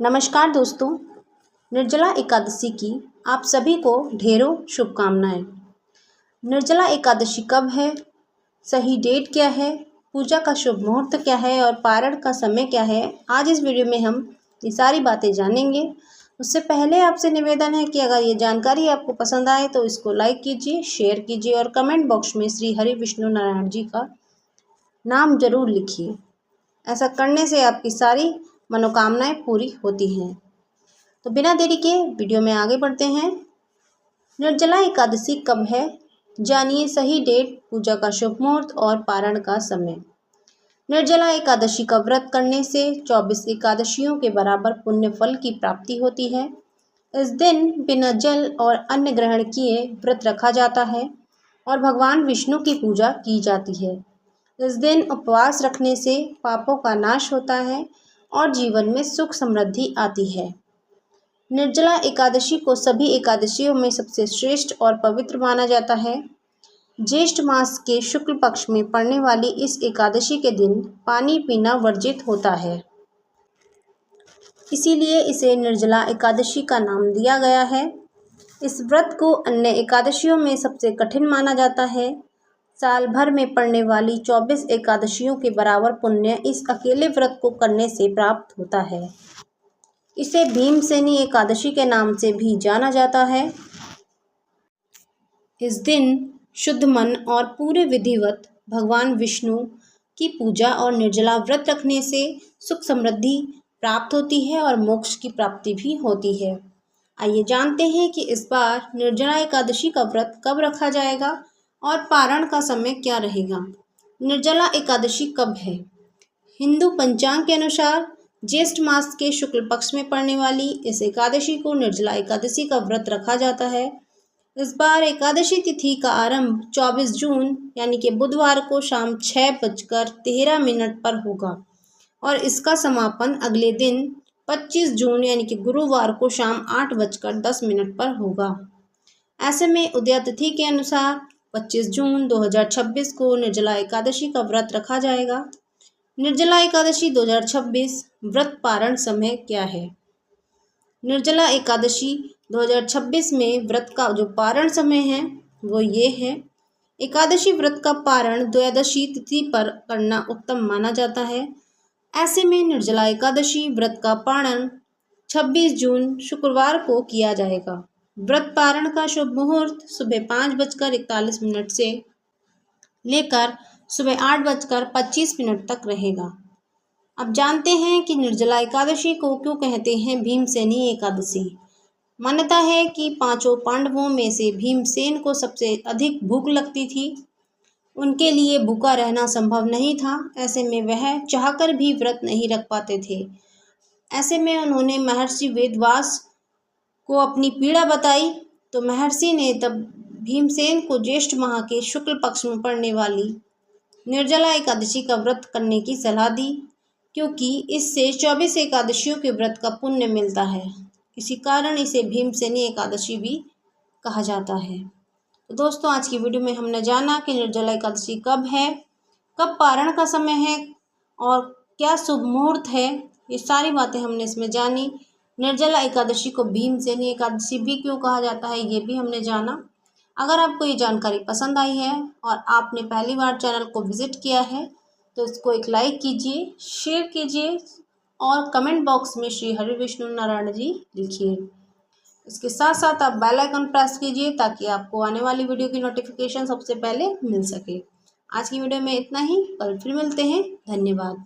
नमस्कार दोस्तों, निर्जला एकादशी की आप सभी को ढेरों शुभकामनाएं। निर्जला एकादशी कब है, सही डेट क्या है, पूजा का शुभ मुहूर्त क्या है और पारण का समय क्या है, आज इस वीडियो में हम ये सारी बातें जानेंगे। उससे पहले आपसे निवेदन है कि अगर ये जानकारी आपको पसंद आए तो इसको लाइक कीजिए, शेयर कीजिए और कमेंट बॉक्स में श्री हरि विष्णु नारायण जी का नाम जरूर लिखिए। ऐसा करने से आपकी सारी मनोकामनाएं पूरी होती हैं। तो बिना देरी के वीडियो में आगे बढ़ते हैं। निर्जला एकादशी कब है, जानिए सही डेट, पूजा का शुभ मुहूर्त और पारण का समय। निर्जला एकादशी का व्रत करने से 24 एकादशियों के बराबर पुण्य फल की प्राप्ति होती है। इस दिन बिना जल और अन्न ग्रहण किए व्रत रखा जाता है और भगवान विष्णु की पूजा की जाती है। इस दिन उपवास रखने से पापों का नाश होता है और जीवन में सुख समृद्धि आती है। निर्जला एकादशी को सभी एकादशियों में सबसे श्रेष्ठ और पवित्र माना जाता है। ज्येष्ठ मास के शुक्ल पक्ष में पड़ने वाली इस एकादशी के दिन पानी पीना वर्जित होता है, इसीलिए इसे निर्जला एकादशी का नाम दिया गया है। इस व्रत को अन्य एकादशियों में सबसे कठिन माना जाता है। साल भर में पड़ने वाली 24 एकादशियों के बराबर पुण्य इस अकेले व्रत को करने से प्राप्त होता है। इसे भीमसेनी एकादशी के नाम से भी जाना जाता है। इस दिन शुद्ध मन और पूरे विधिवत भगवान विष्णु की पूजा और निर्जला व्रत रखने से सुख समृद्धि प्राप्त होती है और मोक्ष की प्राप्ति भी होती है। आइए जानते हैं कि इस बार निर्जला एकादशी का व्रत कब रखा जाएगा और पारण का समय क्या रहेगा। निर्जला एकादशी कब है? हिंदू पंचांग के अनुसार ज्येष्ठ मास के शुक्ल पक्ष में पड़ने वाली इस एकादशी को निर्जला एकादशी का व्रत रखा जाता है। इस बार एकादशी तिथि का आरंभ 24 जून यानी कि बुधवार को शाम 6:13 पर होगा और इसका समापन अगले दिन 25 जून यानी कि गुरुवार को शाम 8:10 पर होगा। ऐसे में उदय तिथि के अनुसार 25 जून 2026 को निर्जला एकादशी का व्रत रखा जाएगा। निर्जला एकादशी 2026 व्रत पारण समय क्या है? निर्जला एकादशी 2026 में व्रत का जो पारण समय है वो ये है। एकादशी व्रत का पारण द्वादशी तिथि पर करना उत्तम माना जाता है। ऐसे में निर्जला एकादशी व्रत का पारण 26 जून शुक्रवार को किया जाएगा। व्रत पारण का शुभ मुहूर्त सुबह 5:41 से लेकर सुबह 8:25 तक रहेगा। अब जानते हैं कि निर्जला एकादशी को क्यों कहते हैं भीमसेनी एकादशी। मान्यता है कि पांचों पांडवों में से भीमसेन को सबसे अधिक भूख लगती थी। उनके लिए भूखा रहना संभव नहीं था। ऐसे में वह चाहकर भी व्रत नहीं रख पाते थे। ऐसे में उन्होंने महर्षि वेदव्यास को अपनी पीड़ा बताई तो महर्षि ने तब भीमसेन को ज्येष्ठ माह के शुक्ल पक्ष में पड़ने वाली निर्जला एकादशी का व्रत करने की सलाह दी, क्योंकि इससे 24 एकादशियों के व्रत का पुण्य मिलता है। इसी कारण इसे भीमसेनी एकादशी भी कहा जाता है। तो दोस्तों, आज की वीडियो में हमने जाना कि निर्जला एकादशी कब है, कब पारण का समय है और क्या शुभ मुहूर्त है। ये सारी बातें हमने इसमें जानी। निर्जला एकादशी को भीमसेनी एकादशी भी क्यों कहा जाता है ये भी हमने जाना। अगर आपको ये जानकारी पसंद आई है और आपने पहली बार चैनल को विजिट किया है तो इसको एक लाइक कीजिए, शेयर कीजिए और कमेंट बॉक्स में श्री हरि विष्णु नारायण जी लिखिए। इसके साथ साथ आप बेल आइकन प्रेस कीजिए ताकि आपको आने वाली वीडियो की नोटिफिकेशन सबसे पहले मिल सके। आज की वीडियो में इतना ही, कल फिर मिलते हैं। धन्यवाद।